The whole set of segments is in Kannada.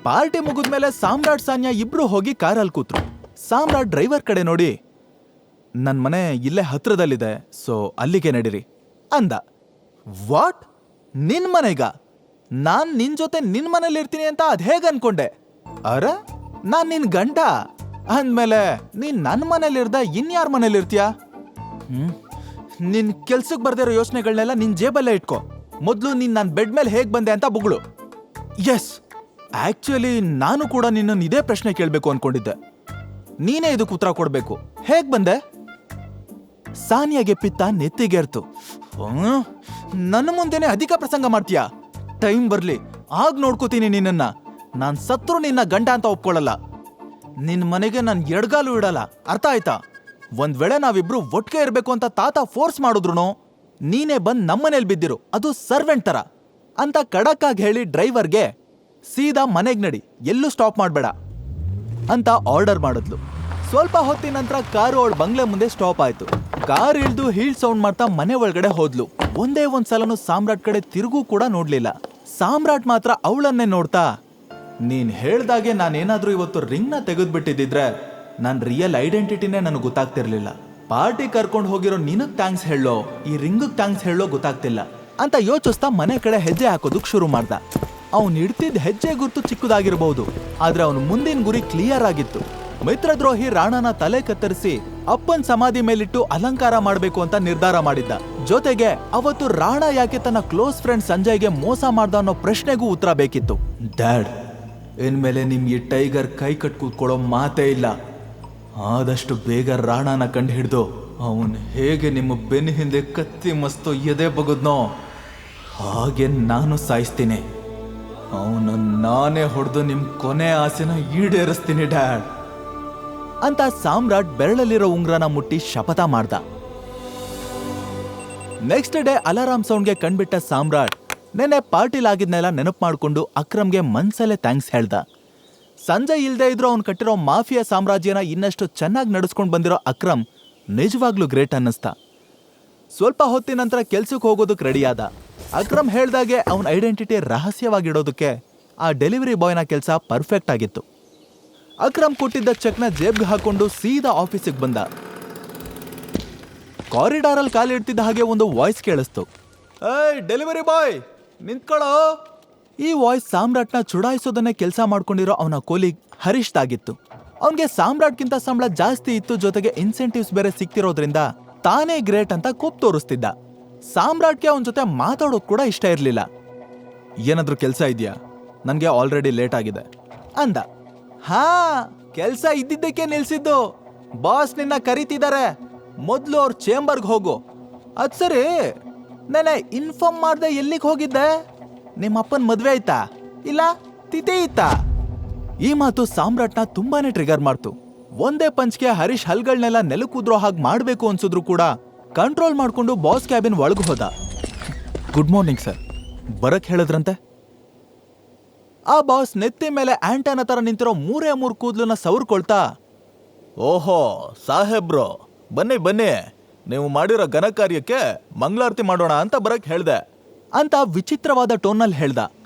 ಪಾರ್ಟಿ ಮುಗಿದ್ಮೇಲೆ ಸಾಮ್ರಾಟ್ ಸಾನ್ಯಾ ಇಬ್ರು ಹೋಗಿ ಕಾರಲ್ಲಿ ಕೂತ್ರು. ಸಾಮ್ರಾಟ್ ಡ್ರೈವರ್ ಕಡೆ ನೋಡಿ, ನನ್ ಮನೆ ಇಲ್ಲೇ ಹತ್ರದಲ್ಲಿದೆ, ಸೊ ಅಲ್ಲಿಗೆ ನಡೀರಿ ಅಂದ. ವಾಟ್? ನಿನ್ ಮನೆಗ? ನಾನ್ ನಿನ್ ಜೊತೆ ನಿನ್ ಮನೇಲಿ ಇರ್ತೀನಿ ಅಂತ ಅದ್ ಹೇಗ್ ಅನ್ಕೊಂಡೆ? ಅರ ನಾನ್ ನಿನ್ ಗಂಡ ಅಂದ್ಮೇಲೆ ನೀನ್ ನನ್ ಮನೇಲಿರ್ದ ಇನ್ಯಾರ ಮನೇಲಿ ಇರ್ತೀಯ? ನಿನ್ ಕೆಲ್ಸಕ್ ಬರ್ದಿರೋ ಯೋಚನೆಗಳನ್ನೆಲ್ಲ ನಿನ್ ಜೇಬಲ್ಲೇ ಇಟ್ಕೋ. ಮೊದ್ಲು ನೀನ್ ನನ್ ಬೆಡ್ ಮೇಲೆ ಹೇಗ್ ಬಂದೆ ಅಂತ ಬುಗಳು. ಎಸ್, ಆಕ್ಚುಲಿ ನಾನು ಕೂಡ ನಿನ್ನ ಇದೇ ಪ್ರಶ್ನೆ ಕೇಳ್ಬೇಕು ಅನ್ಕೊಂಡಿದ್ದೆ. ನೀನೇ ಇದಕ್ಕೆ ಉತ್ತರ ಕೊಡ್ಬೇಕು. ಹೇಗ್ ಬಂದೆ? ಸಾನಿಯಾಗೆ ಪಿತ್ತ ನೆತ್ತಿಗೆರ್ತು. ನನ್ನ ಮುಂದೆನೆ ಅಧಿಕ ಪ್ರಸಂಗ ಮಾಡ್ತೀಯಾ? ಟೈಮ್ ಬರ್ಲಿ ಆಗ್ ನೋಡ್ಕೋತೀನಿ ನಿನ್ನನ್ನ. ನಾನ್ ಸತ್ರು ನಿನ್ನ ಗಂಡ ಅಂತ ಒಪ್ಕೊಳ್ಳಲ್ಲ. ನಿನ್ ಮನೆಗೆ ನಾನ್ ಎಡ್ಗಾಲು ಇಡಲ್ಲ, ಅರ್ಥ ಆಯ್ತಾ? ಒಂದ್ ವೇಳೆ ನಾವಿಬ್ರು ಒಟ್ಟಿಗೆ ಇರ್ಬೇಕು ಅಂತ ತಾತ ಫೋರ್ಸ್ ಮಾಡಿದ್ರು ನೀನೇ ಬಂದ್ ನಮ್ಮನೇಲಿ ಬಿದ್ದಿರು, ಅದು ಸರ್ವೆಂಟ್ ತರ ಅಂತ ಖಡಕ್ ಆಗಿ ಹೇಳಿ ಡ್ರೈವರ್ಗೆ ಸೀದಾ ಮನೆಗ್ ನಡಿ, ಎಲ್ಲೂ ಸ್ಟಾಪ್ ಮಾಡ್ಬೇಡ ಅಂತ ಆರ್ಡರ್ ಮಾಡಿದ್ಲು. ಸ್ವಲ್ಪ ಹೊತ್ತಿನ ನಂತರ ಕಾರು ಅವಳ ಬಂಗ್ಲೆ ಮುಂದೆ ಸ್ಟಾಪ್ ಆಯ್ತು. ಕಾರ್ ಇಳ್ದು ಹೀಲ್ ಸೌಂಡ್ ಮಾಡ್ತಾ ಮನೆ ಒಳಗಡೆ ಹೋದ್ಲು. ಒಂದೇ ಒಂದ್ಸಲನು ಸಾಮ್ರಾಟ್ ಕಡೆ ತಿರುಗೂ ಕೂಡ ನೋಡ್ಲಿಲ್ಲ. ಸಾಮ್ರಾಟ್ ಮಾತ್ರ ಅವಳನ್ನೇ ನೋಡ್ತಾ, ನೀನ್ ಹೇಳ್ದಾಗೆ ನಾನೇನಾದ್ರೂ ಇವತ್ತು ರಿಂಗ್ ನ ತೆಗೆದ್ಬಿಟ್ಟಿದ್ರೆ ನನ್ ರಿಯಲ್ ಐಡೆಂಟಿಟಿನೇ ನನಗೆ ಗೊತ್ತಾಗ್ತಿರ್ಲಿಲ್ಲ. ಪಾರ್ಟಿ ಕರ್ಕೊಂಡು ಹೋಗಿರೋ ನಿನಗ್ ಥ್ಯಾಂಕ್ಸ್ ಹೇಳೋ ಈ ರಿಂಗ್ ಥ್ಯಾಂಕ್ಸ್ ಹೇಳೋ ಗೊತ್ತಾಗ್ತಿಲ್ಲ ಅಂತ ಯೋಚಿಸ್ತಾ ಮನೆ ಕಡೆ ಹೆಜ್ಜೆ ಹಾಕೋದಕ್ ಶುರು ಮಾಡ್ದ. ಅವ್ನು ಇಡ್ತಿದ್ದ ಹೆಜ್ಜೆ ಗುರ್ತು ಚಿಕ್ಕದಾಗಿರ್ಬಹುದು, ಆದ್ರೆ ಅವನು ಮುಂದಿನ ಗುರಿ ಕ್ಲಿಯರ್ ಆಗಿತ್ತು. ಮಿತ್ರದ್ರೋಹಿ ರಾಣನ ತಲೆ ಕತ್ತರಿಸಿ ಅಪ್ಪನ್ ಸಮಾಧಿ ಮೇಲಿಟ್ಟು ಅಲಂಕಾರ ಮಾಡ್ಬೇಕು ಅಂತ ನಿರ್ಧಾರ ಮಾಡಿದ್ದ. ಜೊತೆಗೆ ಅವತ್ತು ರಾಣ ಯಾಕೆ ತನ್ನ ಕ್ಲೋಸ್ ಫ್ರೆಂಡ್ ಸಂಜಯ್ಗೆ ಮೋಸ ಮಾಡ್ದ ಅನ್ನೋ ಪ್ರಶ್ನೆಗೂ ಉತ್ತರ ಬೇಕಿತ್ತು. ಡ್ಯಾಡ್, ಇನ್ಮೇಲೆ ನಿಮ್ ಈ ಟೈಗರ್ ಕೈ ಕಟ್ ಕೂತ್ಕೊಳ್ಳೋ ಮಾತೇ ಇಲ್ಲ. ಆದಷ್ಟು ಬೇಗ ರಾಣನ ಕಂಡು ಹಿಡ್ದು ಅವನ್ ಹೇಗೆ ನಿಮ್ಮ ಬೆನ್ನ ಹಿಂದೆ ಕತ್ತಿ ಮಸ್ತು ಎದೆ ಬಗದ್ನೋ ಹಾಗೆ ನಾನು ಸಾಯಿಸ್ತೀನಿ. ಅವನು ನಾನೇ ಹೊಡೆದು ನಿಮ್ ಕೊನೆ ಆಸೆನ ಈಡೇರಿಸ್ತೀನಿ ಡ್ಯಾಡ್ ಅಂತ ಸಾಮ್ರಾಟ್ ಬೆರಳಲ್ಲಿರೋ ಉಂಗ್ರನ ಮುಟ್ಟಿ ಶಪಥ ಮಾಡ್ದ. ನೆಕ್ಸ್ಟ್ ಡೇ ಅಲಾರಾಮ್ ಸೌಂಡ್ಗೆ ಕಣ್ಬಿಟ್ಟ ಸಾಮ್ರಾಟ್ ನೆನೆ ಪಾರ್ಟಿಲಾಗಿದ್ನೆಲ್ಲ ನೆನಪು ಮಾಡ್ಕೊಂಡು ಅಕ್ರಮ್ಗೆ ಮನ್ಸಲ್ಲೇ ಥ್ಯಾಂಕ್ಸ್ ಹೇಳ್ದ. ಸಂಜಯ್ ಇಲ್ದೇ ಇದ್ರು ಅವ್ನು ಕಟ್ಟಿರೋ ಮಾಫಿಯಾ ಸಾಮ್ರಾಜ್ಯನ ಇನ್ನಷ್ಟು ಚೆನ್ನಾಗಿ ನಡೆಸ್ಕೊಂಡು ಬಂದಿರೋ ಅಕ್ರಮ್ ನಿಜವಾಗ್ಲೂ ಗ್ರೇಟ್ ಅನ್ನಿಸ್ತ. ಸ್ವಲ್ಪ ಹೊತ್ತಿನ ನಂತರ ಕೆಲ್ಸಕ್ಕೆ ಹೋಗೋದಕ್ಕೆ ರೆಡಿಯಾದ. ಅಕ್ರಮ್ ಹೇಳ್ದಾಗೆ ಅವನ ಐಡೆಂಟಿಟಿ ರಹಸ್ಯವಾಗಿಡೋದಕ್ಕೆ ಆ ಡೆಲಿವರಿ ಬಾಯ್ನ ಕೆಲಸ ಪರ್ಫೆಕ್ಟ್ ಆಗಿತ್ತು. ಅಕ್ರಮ್ ಕೊಟ್ಟಿದ್ದ ಚೆಕ್ನ ಜೇಬ್ಗೆ ಹಾಕೊಂಡು ಸೀದಾ ಆಫೀಸಿಗೆ ಬಂದ. ಕಾರಿಡಾರಲ್ಲಿ ಕಾಲಿಡ್ತಿದ್ದ ಹಾಗೆ ಒಂದು ವಾಯ್ಸ್ ಕೇಳಿಸ್ತು. ಏಯ್ ಡೆಲಿವರಿ ಬಾಯ್, ನಿಂತ್ಕೊಳ್ಳೋ. ಈ ವಾಯ್ಸ್ ಸಾಮ್ರಾಟ್ನ ಚುಡಾಯಿಸೋದನ್ನೇ ಕೆಲಸ ಮಾಡ್ಕೊಂಡಿರೋ ಅವನ ಕೋಲಿಗ್ ಹರೀಶ್ದಾಗಿತ್ತು. ಅವನ್ಗೆ ಸಾಮ್ರಾಟ್ಗಿಂತ ಸಂಬಳ ಜಾಸ್ತಿ ಇತ್ತು, ಜೊತೆಗೆ ಇನ್ಸೆಂಟಿವ್ಸ್ ಬೇರೆ ಸಿಕ್ತಿರೋದ್ರಿಂದ ತಾನೇ ಗ್ರೇಟ್ ಅಂತ ಕೋಪ್ ತೋರಿಸ್ತಿದ್ದ. ಸಾಮ್ರಾಟ್ಗೆ ಅವನ ಜೊತೆ ಮಾತಾಡೋದು ಕೂಡ ಇಷ್ಟ ಇರ್ಲಿಲ್ಲ. ಏನಾದ್ರೂ ಕೆಲ್ಸ ಇದೆಯಾ? ನನ್ಗೆ ಆಲ್ರೆಡಿ ಲೇಟ್ ಆಗಿದೆ ಅಂದ. ಹಾ, ಕೆಲ್ಸ ಇದ್ದಿದ್ದಕ್ಕೆ ನಿಲ್ಸಿದ್ದು. ಬಾಸ್ ನಿನ್ನ ಕರೀತಿದ್ದಾರೆ, ಮೊದ್ಲು ಅವ್ರ ಚೇಂಬರ್ಗೆ ಹೋಗು. ಅದ್ ಸರಿ, ನೆನೆ ಇನ್ಫಾರ್ಮ್ ಮಾಡ್ದೆ ಎಲ್ಲಿಗೆ ಹೋಗಿದ್ದೆ? ನಿಮ್ಮಪ್ಪನ್ ಮದ್ವೆ ಆಯ್ತಾ ಇಲ್ಲ ತಿಥಿ ಇತ್ತಾ? ಈ ಮಾತು ಸಾಮ್ರಾಟ್ನ ತುಂಬಾನೇ ಟ್ರಿಗರ್ ಮಾಡ್ತು. ಒಂದೇ ಪಂಚ್ಗೆ ಹರೀಶ್ ಹಲ್ಗಳನ್ನೆಲ್ಲ ನೆಲಕೂದ್ರೋ ಹಾಗೆ ಮಾಡ್ಬೇಕು ಅನ್ಸಿದ್ರು ಕೂಡ ಕಂಟ್ರೋಲ್ ಮಾಡ್ಕೊಂಡು ಬಾಸ್ ಕ್ಯಾಬಿನ್ ಒಳಗೆ ಹೋದ. ಗುಡ್ ಮಾರ್ನಿಂಗ್ ಸರ್, ಬರಕ್ ಹೇಳಿದ್ರಂತೆ. ಆ ಬಾಸ್ ನೆತ್ತಿ ಮೇಲೆ ಆಂಟನ ತರ ನಿಂತಿರೋ 3 ಕೂದ್ಲನ್ನ ಸವರ್ಕೊಳ್ತಾ, ಓಹೋ ಸಾಹೇಬ್ರು, ಬನ್ನಿ ಬನ್ನಿ, ನೀವು ಮಾಡಿರೋ ಘನ ಕಾರ್ಯಕ್ಕೆ ಮಂಗಳಾರತಿ ಮಾಡೋಣ ಅಂತ ಬರಕ್ ಹೇಳ್ದೆ ಅಂತ ವಿಚಿತ್ರವಾದ ಟೋನಲ್ಲಿ ಹೇಳ್ದ.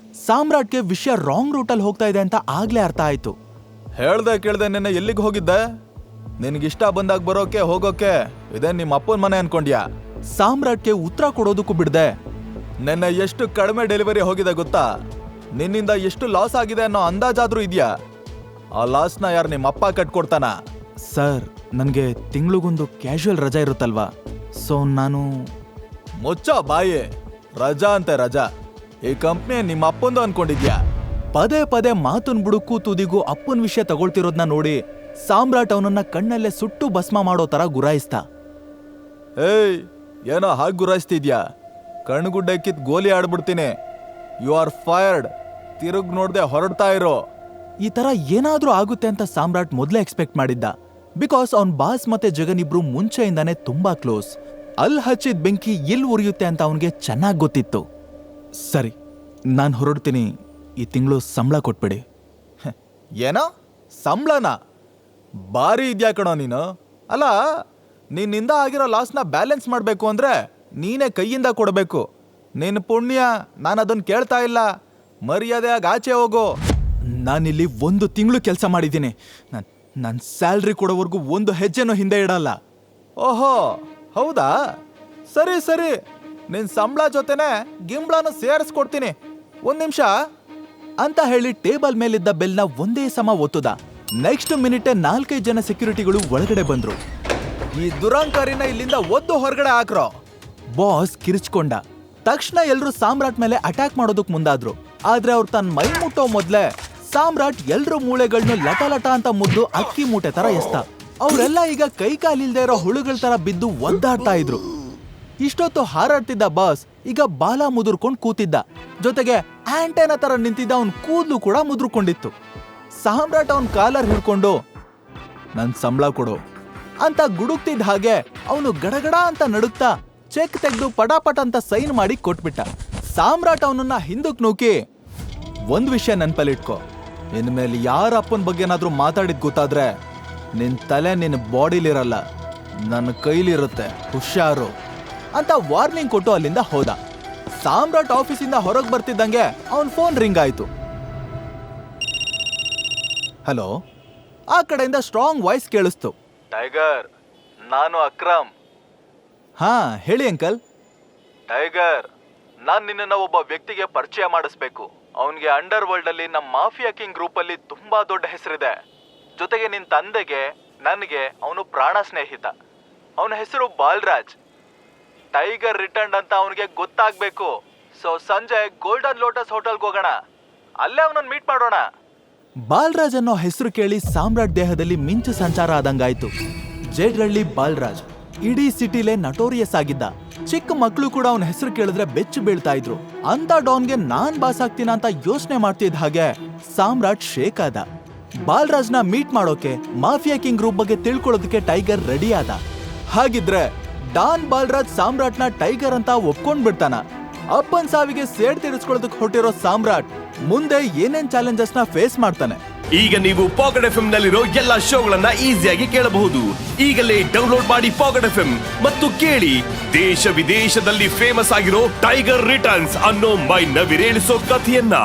ಸಾಮ್ರಾಟ್ಗೆ ವಿಷಯ ರಾಂಗ್ ರೂಟಲ್ಲಿ ಹೋಗ್ತಾ ಇದೆ ಅಂತ ಆಗ್ಲೇ ಅರ್ಥ ಆಯ್ತು. ಹೇಳ್ದೆ ಕೇಳ್ದೆ ನಿನ್ನೆ ಎಲ್ಲಿಗೆ ಹೋಗಿದ್ದೆ? ನಿನ್ಗಿಷ್ಟ ಬಂದಾಗ ಬರೋಕೆ ಹೋಗೋಕೆ ಇದೇ ನಿಮ್ಮ ಅಪ್ಪನ ಮನೆ ಅನ್ಕೊಂಡ್ಯಾ? ಸಾಮ್ರಾಟ್ಗೆ ಉತ್ತರ ಕೊಡೋದಕ್ಕೂ ಬಿಡ್ದೆ. ನಿನ್ನೆ ಎಷ್ಟು ಕಡಿಮೆ ಡೆಲಿವರಿ ಹೋಗಿದೆ ಗೊತ್ತಾ? ನಿನ್ನಿಂದ ಎಷ್ಟು ಲಾಸ್ ಆಗಿದೆ ಅನ್ನೋ ಅಂದಾಜಾದ್ರೂ ಇದೆಯಾ? ಆ ಲಾಸ್ನ ಯಾರು ನಿಮ್ಮ ಅಪ್ಪ ಕಟ್ಕೊಡ್ತಾನ? ಸರ್, ನನಗೆ ತಿಂಗಳಿಗೊಂದು ಕ್ಯಾಶುವಲ್ ರಜಾ ಇರುತ್ತಲ್ವಾ, ಸೊ ನಾನು... ಮುಚ್ಚೋ ಬಾಯಿ, ರಜಾ ಅಂತೆ ರಜಾ. ಈ ಕಂಪ್ನಿ ನಿಮ್ಮ ಅಪ್ಪಂದು ಅನ್ಕೊಂಡಿದ್ಯಾ? ಪದೇ ಪದೇ ಮಾತನ್ ಬುಡುಕು ತುದಿಗೂ ಅಪ್ಪನ ವಿಷಯ ತಗೊಳ್ತಿರೋದ್ನ ನೋಡಿ ಸಾಮ್ರಾಟ್ ಅವನನ್ನ ಕಣ್ಣಲ್ಲೇ ಸುಟ್ಟು ಭಸ್ಮ ಮಾಡೋ ತರ ಗುರಾಯಿಸ್ತಾ. ಏಯ್, ಏನೋ ಹಾಗೆ ಗುರಾಯಿಸ್ತಿದ್ಯಾ? ಕಣ್ಗುಡ್ಡೆ ಕಿತ್ ಗೋಲಿ ಆಡ್ಬಿಡ್ತೀನಿ. You are fired. ತಿರುಗ್ ನೋಡ್ದೆ ಹೊರಡ್ತಾ ಇರೋ. ಈ ತರ ಏನಾದ್ರೂ ಆಗುತ್ತೆ ಅಂತ ಸಾಮ್ರಾಟ್ ಮೊದ್ಲೇ ಎಕ್ಸ್ಪೆಕ್ಟ್ ಮಾಡಿದ್ದ. ಬಿಕಾಸ್ ಅವನ್ ಬಾಸ್ ಮತ್ತೆ ಜಗನ್ ಇಬ್ರು ಮುಂಚೆಯಿಂದಾನೆ ತುಂಬಾ ಕ್ಲೋಸ್. ಅಲ್ಲಿ ಹಚ್ಚಿದ ಬೆಂಕಿ ಎಲ್ಲಿ ಉರಿಯುತ್ತೆ ಅಂತ ಅವನ್ಗೆ ಚೆನ್ನಾಗ್ ಗೊತ್ತಿತ್ತು. ಸರಿ, ನಾನ್ ಹೊರಡ್ತೀನಿ, ಈ ತಿಂಗಳು ಸಂಬಳ ಕೊಟ್ಬಿಡಿ. ಏನೋ ಸಂಬಳನ? ಬಾರಿ ಇದ್ಯಾ ಕಣೋ ನೀನು. ಅಲ್ಲ, ನಿನ್ನಿಂದ ಆಗಿರೋ ಲಾಸ್ನ ಬ್ಯಾಲೆನ್ಸ್ ಮಾಡ್ಬೇಕು ಅಂದ್ರೆ ನೀನೇ ಕೈಯಿಂದ ಕೊಡ್ಬೇಕು. ನಿನ್ ಪುಣ್ಯ ನಾನು ಅದನ್ನ ಕೇಳ್ತಾ ಇಲ್ಲ. ಮರ್ಯಾದೆಯಾಗಿ ಆಚೆ ಹೋಗು ನಾನಿಲ್ಲಿ 1 ತಿಂಗಳು ಕೆಲಸ ಮಾಡಿದ್ದೀನಿ. ನನ್ನ ಸ್ಯಾಲ್ರಿ ಕೊಡೋವರೆಗೂ 1 ಹೆಜ್ಜೆನೂ ಹಿಂದೆ ಇಡಲ್ಲ. ಓಹೋ ಹೌದಾ, ಸರಿ ಸರಿ, ನಿನ್ ಸಂಬಳ ಜೊತೆನೆ ಗಿಂಬಳನು ಸೇರಿಸ್ಕೊಡ್ತೀನಿ, 1 ನಿಮಿಷ ಅಂತ ಹೇಳಿ ಟೇಬಲ್ ಮೇಲಿದ್ದ ಬೆಲ್ನ ಒಂದೇ ಸಮ ಒತ್ತುದ. ನೆಕ್ಸ್ಟ್ ಮಿನಿಟೇ 4-5 ಜನ ಸೆಕ್ಯೂರಿಟಿಗಳು ಒಳಗಡೆ ಬಂದ್ರು. ಈ ದುರಂಕಾರಿನ ಇಲ್ಲಿಂದ ಒದ್ದು ಹೊರಗಡೆ ಹಾಕ್ರೋ. ಬಾಸ್ ಕಿರಿಚ್ಕೊಂಡ. ತಕ್ಷಣ ಎಲ್ರು ಸಾಮ್ರಾಟ್ ಮೇಲೆ ಅಟ್ಯಾಕ್ ಮಾಡೋದಕ್ ಮುಂದಾದ್ರು. ಆದ್ರೆ ಅವ್ರು ತನ್ನ ಮೈ ಮುಟ್ಟೋ ಮೊದ್ಲೇ ಸಾಮ್ರಾಟ್ ಎಲ್ರು ಮೂಳೆಗಳನ್ನ ಲಟ ಲಟ ಅಂತ ಮುದ್ದು ಅಕ್ಕಿ ಮೂಟೆ ತರ ಎಸ್ತ. ಅವರೆಲ್ಲ ಈಗ ಕೈ ಕಾಲಿಲ್ದೇ ಇರೋ ಹುಳುಗಳ ತರ ಬಿದ್ದು ಒದ್ದಾಡ್ತಾ ಇದ್ರು. ಇಷ್ಟೊತ್ತು ಹಾರಾಡ್ತಿದ್ದ ಬಾಸ್ ಈಗ ಬಾಲ ಮುದುರ್ಕೊಂಡ್ ಕೂತಿದ್ದ. ಜೊತೆಗೆ ಆಂಟೆನಾ ತರ ನಿಂತಿದ್ದ ಅವನ್ ಕೂದ್ಲು ಕೂಡ ಮುದುರ್ಕೊಂಡಿತ್ತು. ಸಾಮ್ರಾಟ್ ಅವನ್ ಕಾಲರ್ ಹಿಡ್ಕೊಂಡು ನನ್ ಸಂಬಳ ಕೊಡು ಅಂತ ಗುಡುಕ್ತಿದ್ದ ಹಾಗೆ ಅವನು ಗಡಗಡ ಅಂತ ನಡುಕ್ತಾ ಚೆಕ್ ತೆಗೆದು ಪಟಾಪಟ್ ಅಂತ ಸೈನ್ ಮಾಡಿ ಕೊಟ್ಬಿಟ್ಟ. ಸಾಮ್ರಾಟ್ ಅವನನ್ನ ಹಿಂದಕ್ ನೂಕಿ, 1 ವಿಷಯ ನೆನ್ಪಲ್ಲಿಟ್ಕೋ, ಇನ್ಮೇಲೆ ಯಾರ ಅಪ್ಪನ ಬಗ್ಗೆ ಏನಾದ್ರೂ ಮಾತಾಡಿದ್ ಗೊತ್ತಾದ್ರೆ ನಿನ್ ತಲೆ ನಿನ್ನ ಬಾಡಿಲಿರಲ್ಲ, ನನ್ನ ಕೈಲಿರುತ್ತೆ, ಹುಷಾರು ಅಂತ ವಾರ್ನಿಂಗ್ ಕೊಟ್ಟು ಅಲ್ಲಿಂದ ಹೋದ. ಸಾಮ್ರಾಟ್ ಆಫೀಸಿಂದ ಹೊರಗೆ ಬರ್ತಿದ್ದಂಗೆ ಅವನ್ ಫೋನ್ ರಿಂಗ್ ಆಯ್ತು. ಹಲೋ. ಆ ಕಡೆಯಿಂದ ಸ್ಟ್ರಾಂಗ್ ವಾಯ್ಸ್ ಕೇಳಿಸ್ತು. ಟೈಗರ್, ನಾನು ಅಕ್ರಮ್. ಹಾ ಹೇಳಿ ಅಂಕಲ್. ಟೈಗರ್, ನಾನ್ ನಿನ್ನ ಒಬ್ಬ ವ್ಯಕ್ತಿಗೆ ಪರಿಚಯ ಮಾಡಿಸ್ಬೇಕು. ಅವನಿಗೆ ಅಂಡರ್ ವರ್ಲ್ಡ್ ಅಲ್ಲಿ ನಮ್ಮ ಮಾಫಿಯಾ ಕಿಂಗ್ ಗ್ರೂಪ್ ಅಲ್ಲಿ ತುಂಬಾ ದೊಡ್ಡ ಹೆಸರಿದೆ. ಜೊತೆಗೆ ನಿನ್ ತಂದೆಗೆ ನನಗೆ ಅವನು ಪ್ರಾಣ ಸ್ನೇಹಿತ. ಅವನ ಹೆಸರು ಬಾಲ್ರಾಜ್. ಟೈಗರ್ ರಿಟರ್ನ್ ಅಂತ ಅವನಿಗೆ ಗೊತ್ತಾಗ್ಬೇಕು. ಸೊ ಸಂಜೆ ಗೋಲ್ಡನ್ ಲೋಟಸ್ ಹೋಟೆಲ್ಗೆ ಹೋಗೋಣ, ಅಲ್ಲೇ ಅವನನ್ನ ಮೀಟ್ ಮಾಡೋಣ. ಬಾಲ್ರಾಜ್ ಅನ್ನೋ ಹೆಸರು ಕೇಳಿ ಸಾಮ್ರಾಟ್ ದೇಹದಲ್ಲಿ ಮಿಂಚು ಸಂಚಾರ ಆದಂಗಾಯ್ತು. ಜೇಡ್ರಳ್ಳಿ ಬಾಲ್ರಾಜ್ ಇಡೀ ಸಿಟಿಲೇ ನಟೋರಿಯಸ್ ಆಗಿದ್ದ. ಚಿಕ್ಕ ಮಕ್ಕಳು ಕೂಡ ಅವನ ಹೆಸರು ಕೇಳಿದ್ರೆ ಬೆಚ್ಚು ಬೀಳ್ತಾ ಇದ್ರು. ಅಂತ ಡಾನ್ಗೆ ನಾನ್ ಬಾಸ್ ಆಗ್ತೀನ ಅಂತ ಯೋಚನೆ ಮಾಡ್ತಿದ್ದ ಹಾಗೆ ಸಾಮ್ರಾಟ್ ಶೇಕ್ ಆದ. ಬಾಲ್ರಾಜ್ನ ಮೀಟ್ ಮಾಡೋಕೆ, ಮಾಫಿಯಾ ಕಿಂಗ್ ಗ್ರೂಪ್ ಬಗ್ಗೆ ತಿಳ್ಕೊಳ್ಳೋದಕ್ಕೆ ಟೈಗರ್ ರೆಡಿ ಆದ. ಹಾಗಿದ್ರೆ ಡಾನ್ ಬಾಲ್ರಾಜ್ ಸಾಮ್ರಾಟ್ನ ಟೈಗರ್ ಅಂತ ಒಪ್ಕೊಂಡ್ ಬಿಡ್ತಾನ. ಅಪ್ಪನ್ ಸಾವಿಗೆ ಸೇಡ್ ತೀರಿಸ್ಕೊಳ್ಳೋದಕ್ಕೆ ಹೊರಟಿರೋ ಸಾಮ್ರಾಟ್ ಮುಂದೆ ಏನೇನ್ ಚಾಲೆಂಜಸ್ ನ ಫೇಸ್ ಮಾಡ್ತಾನೆ. ಈಗ ನೀವು ಪಾಕೆಟ್ ಎಫ್ಎಂ ನಲ್ಲಿರೋ ಎಲ್ಲಾ ಶೋಗಳನ್ನ ಈಸಿಯಾಗಿ ಕೇಳಬಹುದು. ಈಗಲೇ ಡೌನ್ಲೋಡ್ ಮಾಡಿ ಪಾಕೆಟ್ ಎಫ್ಎಂ ಮತ್ತು ಕೇಳಿ ದೇಶ ವಿದೇಶದಲ್ಲಿ ಫೇಮಸ್ ಆಗಿರೋ ಟೈಗರ್ ರಿಟರ್ನ್ಸ್ ಅನ್ನೋ ಮೈ ನವಿರೇಳಿಸೋ ಕಥೆಯನ್ನ.